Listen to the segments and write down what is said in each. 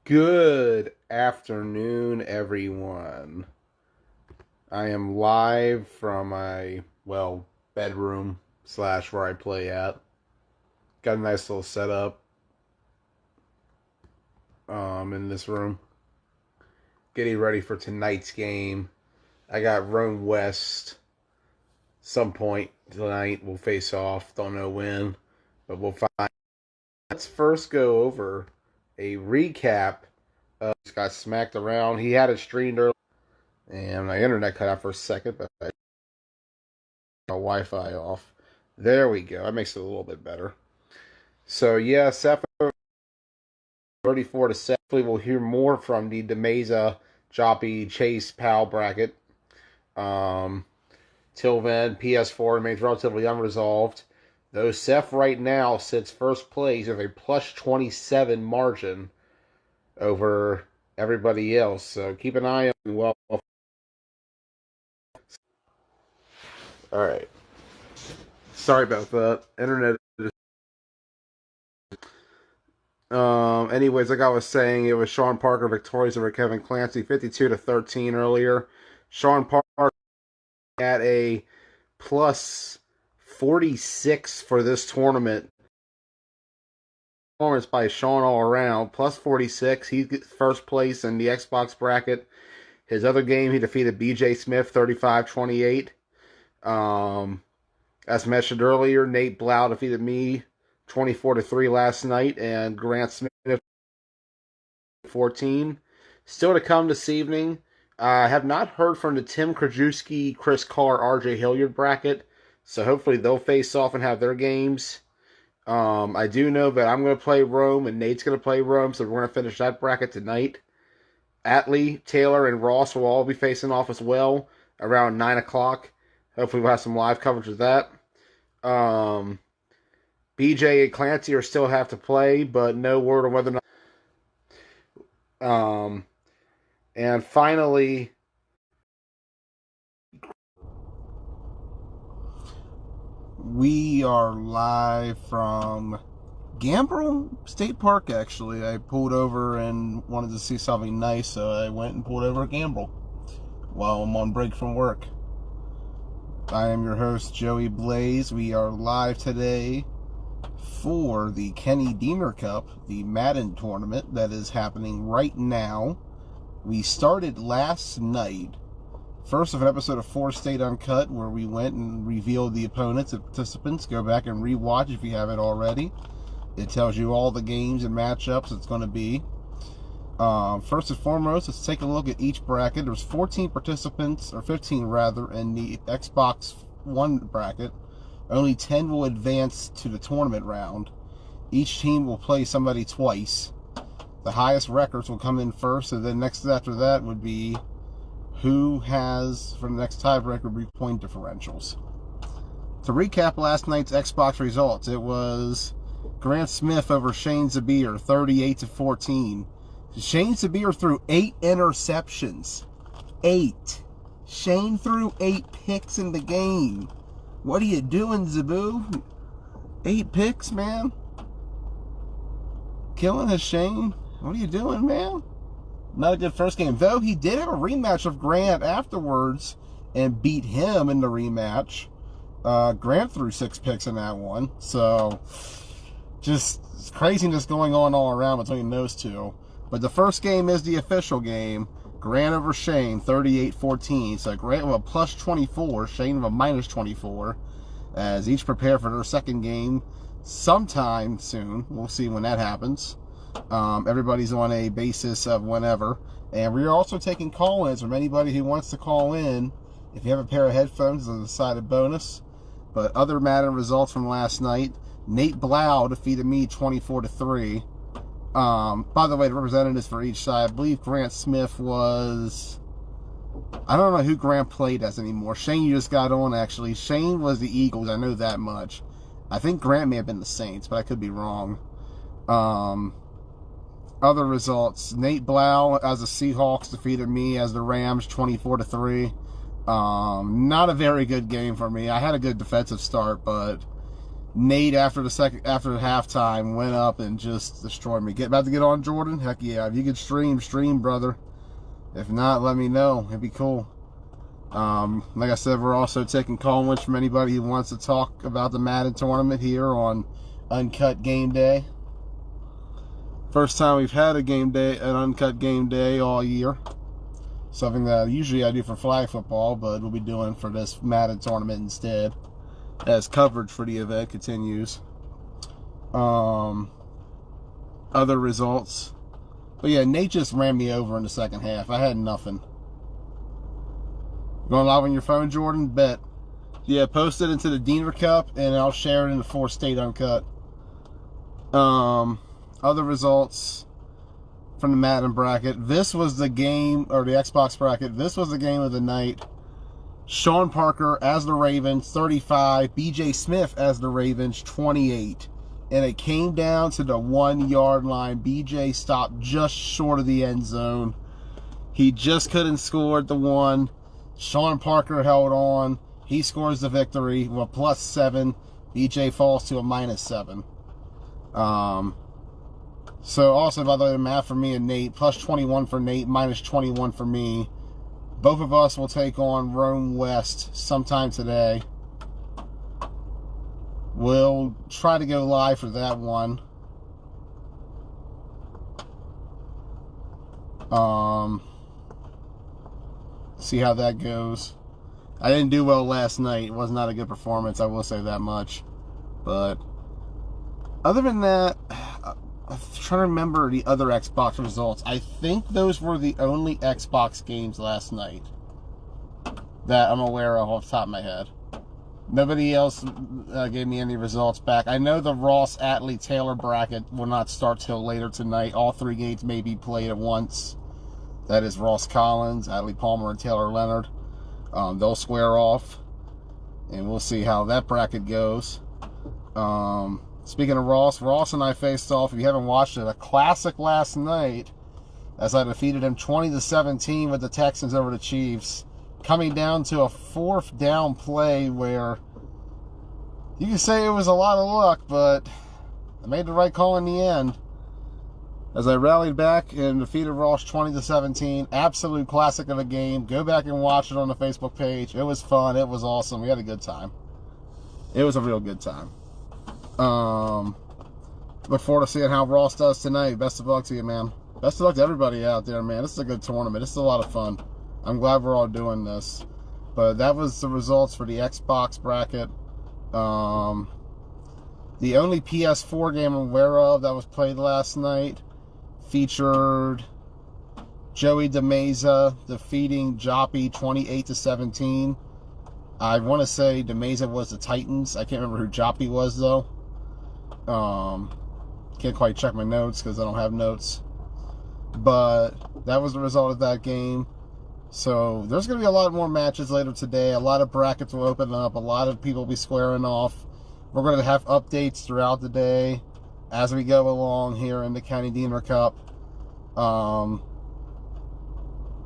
Good afternoon, everyone. I am live from my, bedroom slash where I play at. Got a nice little setup in this room. Getting ready for tonight's game. I got Rome West. Some point tonight we'll face off. Don't know when, but we'll find. Let's first go over a recap. Just got smacked around. He had it streamed earlier, and my internet cut out for a second, but I got my Wi-Fi off. There we go. That makes it a little bit better. So yeah, Seth 34 to 7. We'll hear more from the DeMeza, Joppy, Chase, Powell bracket. Till then, PS4 remains relatively unresolved. Though Seth right now sits first place with a plus 27 margin over everybody else. So keep an eye on. Well, all right. Sorry about that. Internet. Anyways, like I was saying, it was Sean Parker victorious over Kevin Clancy, 52 to 13 earlier. Sean Parker at a plus 46 for this tournament. Performance by Sean all around, plus 46. He's first place in the Xbox bracket. His other game, he defeated BJ Smith 35-28. As mentioned earlier, Nate Blau defeated me 24-3 last night, and Grant Smith 14. Still to come this evening. I have not heard from the Tim Krajewski, Chris Carr, RJ Hilliard bracket, so hopefully they'll face off and have their games. I do know that I'm going to play Rome and Nate's going to play Rome, so we're going to finish that bracket tonight. Atley, Taylor, and Ross will all be facing off as well around 9 o'clock. Hopefully we'll have some live coverage of that. BJ and Clancy are still have to play, but no word on whether or not. And finally, we are live from Gambrel State Park, actually. I pulled over and wanted to see something nice, so I went and pulled over at Gambrel while I'm on break from work. I am your host, Joey Blaze. We are live today for the Kenny Deener Cup, the Madden tournament that is happening right now. We started last night, first of an episode of 4 State Uncut, where we went and revealed the opponents and participants. Go back and rewatch if you haven't already. It tells you all the games and matchups it's going to be. First and foremost, let's take a look at each bracket. There's 14 participants, or 15 rather, in the Xbox One bracket. Only 10 will advance to the tournament round. Each team will play somebody twice. The highest records will come in first, and then next after that would be who has, for the next tiebreaker, would be point differentials. To recap last night's Xbox results, it was Grant Smith over Shane Zabir, 38 to 14. Shane Zabir threw 8 interceptions. 8. Shane threw 8 picks in the game. What are you doing, Zabu? 8 picks, man. Killing us, Shane. What are you doing, man? Not a good first game. Though he did have a rematch of Grant afterwards and beat him in the rematch. Grant threw 6 picks in that one. So, just craziness going on all around between those two. But the first game is the official game. Grant over Shane, 38-14. So Grant with a plus 24, Shane with a minus 24. As each prepare for their second game sometime soon. We'll see when that happens. Everybody's on a basis of whenever. And we're also taking call-ins from anybody who wants to call in. If you have a pair of headphones, it's a decided bonus. But other Madden results from last night. Nate Blau defeated me 24 to 3. By the way, the representatives for each side, I believe Grant Smith was... I don't know who Grant played as anymore. Shane just got on, actually. Shane was the Eagles, I know that much. I think Grant may have been the Saints, but I could be wrong. Other results. Nate Blau as the Seahawks defeated me as the Rams 24 to 3. Not a very good game for me. I had a good defensive start, but Nate, after halftime, went up and just destroyed me. About to get on, Jordan? Heck yeah. If you could stream, brother. If not, let me know. It'd be cool. Like I said, we're also taking call-ins from anybody who wants to talk about the Madden tournament here on Uncut Game Day. First time we've had an Uncut Game Day all year. Something that usually I do for flag football, but we'll be doing for this Madden tournament instead, as coverage for the event continues. Other results. But yeah, Nate just ran me over in the second half. I had nothing. Going live on your phone, Jordan? Bet. Yeah, post it into the Deener Cup, and I'll share it in the 4-state Uncut. Other results from the Madden bracket. This was the game, or the Xbox bracket. This was the game of the night. Sean Parker as the Ravens, 35. BJ Smith as the Ravens, 28. And it came down to the 1-yard line. BJ stopped just short of the end zone. He just couldn't score at the 1. Sean Parker held on. He scores the victory with a +7. BJ falls to a -7. So also, by the way, the math for me and Nate, +21 for Nate, -21 for me. Both of us will take on Rome West sometime today. We'll try to go live for that one. See how that goes. I didn't do well last night. It was not a good performance, I will say that much. But other than that, I'm trying to remember the other Xbox results. I think those were the only Xbox games last night that I'm aware of off the top of my head. Nobody else gave me any results back. I know the Ross Atlee Taylor bracket will not start till later tonight. All 3 games may be played at once. That is Ross Collins, Atlee Palmer, and Taylor Leonard. They'll square off, and we'll see how that bracket goes. Speaking of Ross and I faced off, if you haven't watched it, a classic last night as I defeated him 20-17 with the Texans over the Chiefs, coming down to a 4th down play where you can say it was a lot of luck, but I made the right call in the end as I rallied back and defeated Ross 20-17. Absolute classic of a game. Go back and watch it on the Facebook page. It was fun. It was awesome. We had a good time. It was a real good time. Look forward to seeing how Ross does tonight. Best of luck to you, man. Best of luck to everybody out there, man. This is a good tournament. This is a lot of fun. I'm glad we're all doing this. But that was the results for the Xbox bracket. The only PS4 game I'm aware of that was played last night featured Joey DeMeza defeating Joppy 28-17. I want to say DeMeza was the Titans. I can't remember who Joppy was, though. Can't quite check my notes because I don't have notes. But that was the result of that game. So there's going to be a lot more matches later today. A lot of brackets will open up. A lot of people will be squaring off. We're going to have updates throughout the day as we go along here in the County Deener Cup. And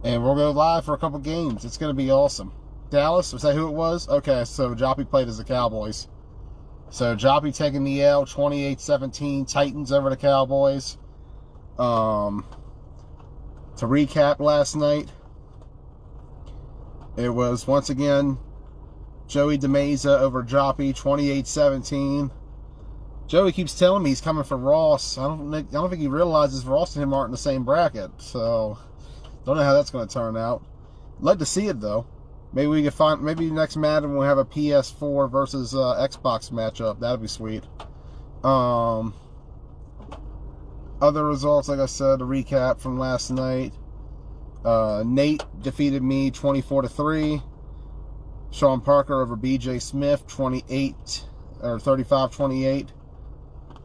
we'll go live for a couple games. It's going to be awesome. Dallas, was that who it was? Okay, so Joppy played as the Cowboys. So Joppy taking the L, 28-17, Titans over the Cowboys. To recap last night, it was once again Joey DeMeza over Joppy, 28-17. Joey keeps telling me he's coming for Ross. I don't think he realizes Ross and him aren't in the same bracket. So don't know how that's going to turn out. Love to see it though. Maybe we can find. Maybe next Madden we'll have a PS4 versus Xbox matchup. That'd be sweet. Other results, like I said, a recap from last night. Nate defeated me 24-3. Sean Parker over BJ Smith 35-28.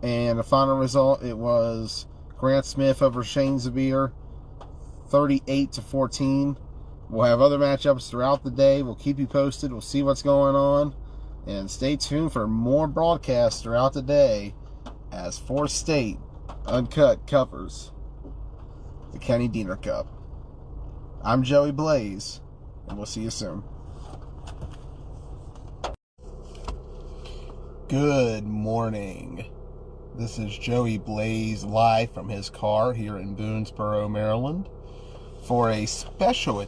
And the final result, it was Grant Smith over Shane Zabir 38-14. We'll have other matchups throughout the day. We'll keep you posted. We'll see what's going on. And stay tuned for more broadcasts throughout the day as 4-State Uncut covers the County Deener Cup. I'm Joey Blaze, and we'll see you soon. Good morning. This is Joey Blaze live from his car here in Boonesboro, Maryland for a special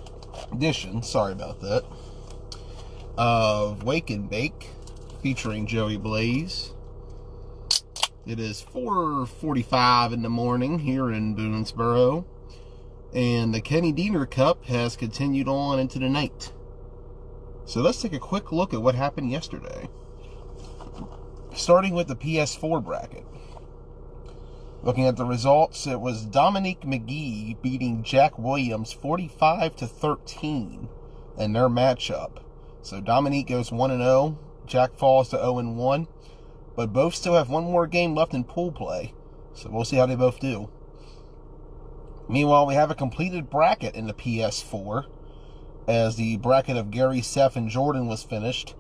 edition, sorry about that, of Wake and Bake featuring Joey Blaze. It is 4:45 in the morning here in Boonesboro, and the Kenny Deener Cup has continued on into the night. So let's take a quick look at what happened yesterday. Starting with the PS4 bracket. Looking at the results, it was Dominique McGee beating Jack Williams 45-13 in their matchup. So Dominique goes 1-0, Jack falls to 0-1, but both still have one more game left in pool play. So we'll see how they both do. Meanwhile, we have a completed bracket in the PS4 as the bracket of Gary, Seth, and Jordan was finished.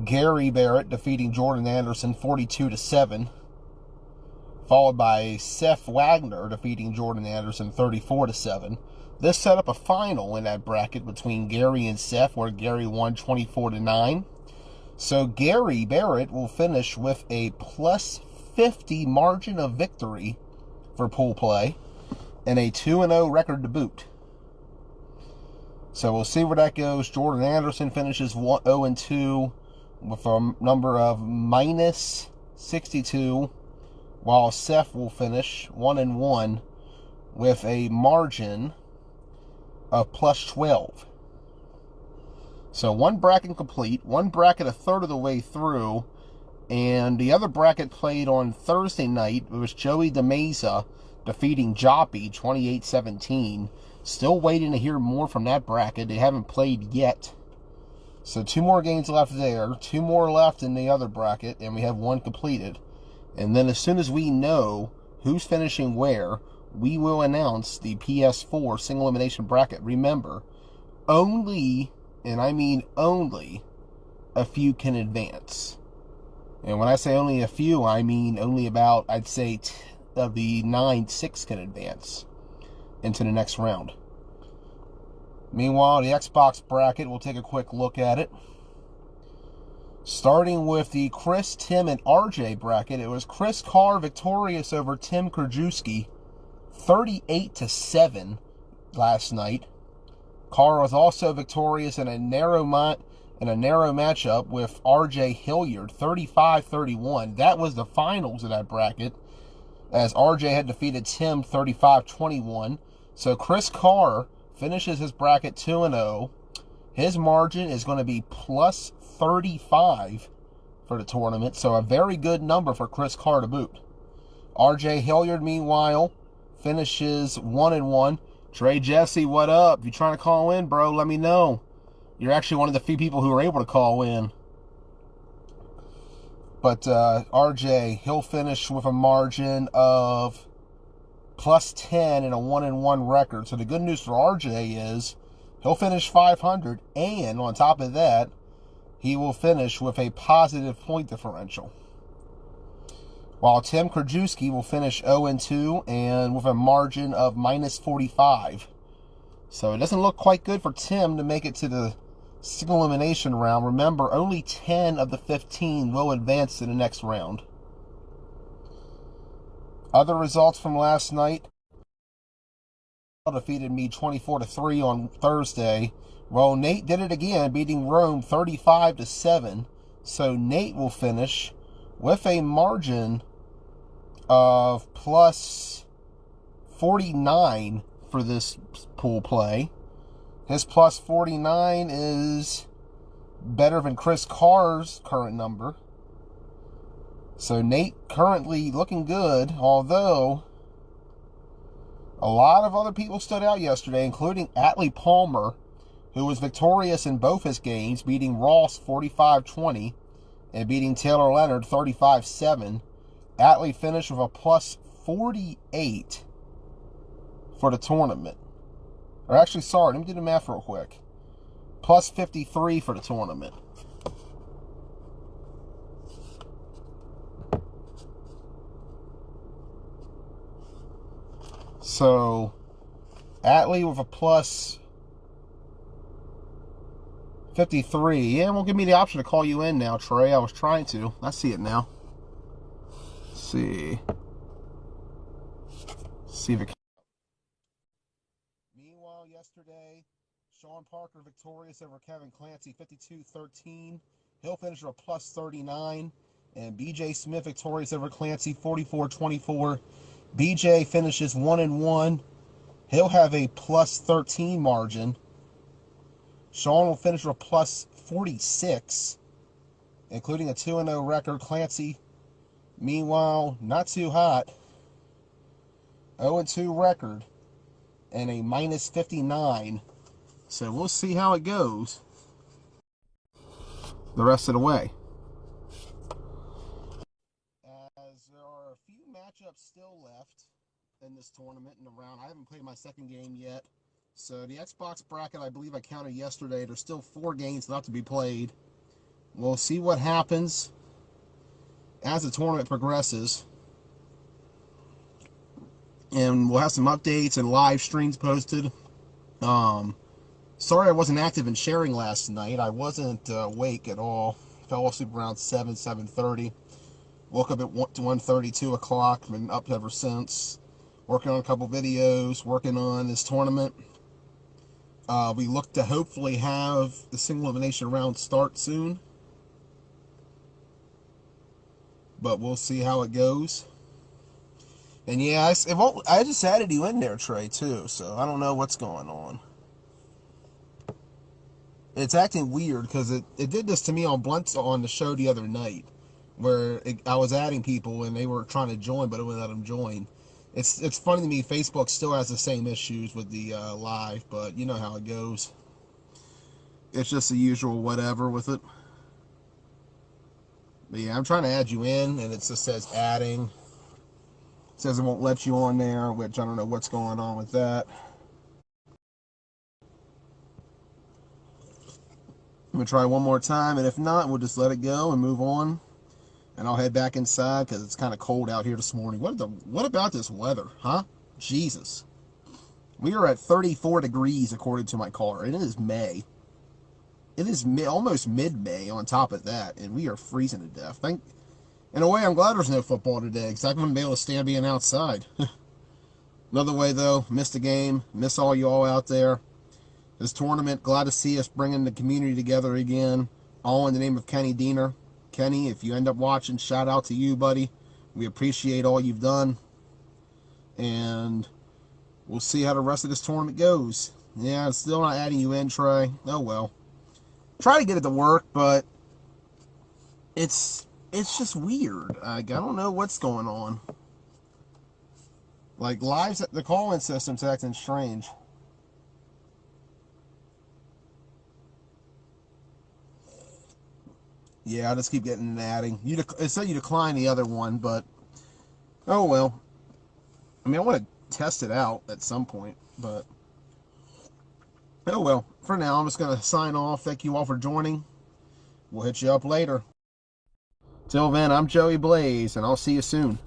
Gary Barrett defeating Jordan Anderson 42-7, followed by Seth Wagner defeating Jordan Anderson 34-7. This set up a final in that bracket between Gary and Seth, where Gary won 24-9. So Gary Barrett will finish with a plus 50 margin of victory for pool play and a 2-0 record to boot. So we'll see where that goes. Jordan Anderson finishes 0-2 with a number of minus 62, while Seth will finish 1-1 with a margin of plus 12. So one bracket complete, one bracket a third of the way through, and the other bracket played on Thursday night. It was Joey DeMesa defeating Joppy 28-17. Still waiting to hear more from that bracket. They haven't played yet. So 2 more games left there, 2 more left in the other bracket, and we have one completed. And then as soon as we know who's finishing where, we will announce the PS4 single elimination bracket. Remember, only, and I mean only, a few can advance. And when I say only a few, I mean only about, I'd say, of the 9, 6 can advance into the next round. Meanwhile, the Xbox bracket, we'll take a quick look at it. Starting with the Chris, Tim, and RJ bracket, it was Chris Carr victorious over Tim Krajewski 38-7 last night. Carr was also victorious in a narrow matchup with RJ Hilliard 35-31. That was the finals of that bracket, as RJ had defeated Tim 35-21. So Chris Carr finishes his bracket 2-0. His margin is going to be plus 35 for the tournament, so a very good number for Chris Carr to boot. RJ Hilliard, meanwhile, finishes 1-1. Trey Jesse, what up? If you're trying to call in, bro, let me know. You're actually one of the few people who are able to call in. But RJ, he'll finish with a margin of plus 10 and a 1-1 record. So the good news for RJ is he'll finish 500, and on top of that, he will finish with a positive point differential. While Tim Krajewski will finish 0-2 and with a margin of minus 45. So it doesn't look quite good for Tim to make it to the single elimination round. Remember, only 10 of the 15 will advance to the next round. Other results from last night. Defeated me 24-3 on Thursday. Well, Nate did it again, beating Rome 35-7. So Nate will finish with a margin of plus 49 for this pool play. His plus 49 is better than Chris Carr's current number. So Nate currently looking good, although a lot of other people stood out yesterday, including Atlee Palmer, who was victorious in both his games, beating Ross 45-20 and beating Taylor Leonard 35-7. Atlee finished with a plus 48 for the tournament. Or actually, sorry, let me do the math real quick. Plus 53 for the tournament. So, Atlee with a plus 53. Yeah, it won't give me the option to call you in now, Trey. I was trying to. I see it now. Let's see. See if it. Meanwhile, yesterday, Sean Parker victorious over Kevin Clancy, 52-13. He'll finish with a plus 39. And BJ Smith victorious over Clancy, 44-24. BJ finishes 1-1. He'll have a plus 13 margin. Sean will finish with a plus 46, including a 2-0 record. Clancy, meanwhile, not too hot. 0-2 record and a minus 59. So we'll see how it goes the rest of the way. As there are a few matchups still left in this tournament in the round. I haven't played my second game yet. So the Xbox bracket, I believe I counted yesterday. There's still 4 games left to be played. We'll see what happens as the tournament progresses. And we'll have some updates and live streams posted. Sorry I wasn't active in sharing last night. I wasn't awake at all. Fell asleep around 7:30. Woke up at 1:30, 2 o'clock. Been up ever since. Working on a couple videos. Working on this tournament. We look to hopefully have the single elimination round start soon. But we'll see how it goes. And yeah, I just added you in there, Trey, too. So I don't know what's going on. It's acting weird because it did this to me on Blunt's on the show the other night, where I was adding people and they were trying to join, but it wouldn't let them join. It's funny to me. Facebook still has the same issues with the live, but you know how it goes. It's just the usual whatever with it. But yeah, I'm trying to add you in, and it just says adding. It says it won't let you on there, which I don't know what's going on with that. I'm going to try one more time, and if not, we'll just let it go and move on. And I'll head back inside because it's kind of cold out here this morning. What about this weather, huh? Jesus. We are at 34 degrees according to my car, and it is May. It is almost mid-May on top of that, and we are freezing to death. In a way, I'm glad there's no football today because I wouldn't be able to stand being outside. Another way, though, missed a game. Miss all you all out there. This tournament, glad to see us bringing the community together again, all in the name of Kenny Deener. Kenny, if you end up watching, shout out to you, buddy. We appreciate all you've done. And we'll see how the rest of this tournament goes. Yeah, I'm still not adding you in, Trey. Oh, well. Try to get it to work, but it's just weird. I don't know what's going on. Like, the call-in system's acting strange. Yeah, I'll just keep getting and adding. It said you declined the other one, but oh well. I mean, I want to test it out at some point, but oh well. For now, I'm just going to sign off. Thank you all for joining. We'll hit you up later. Till then, I'm Joey Blaze, and I'll see you soon.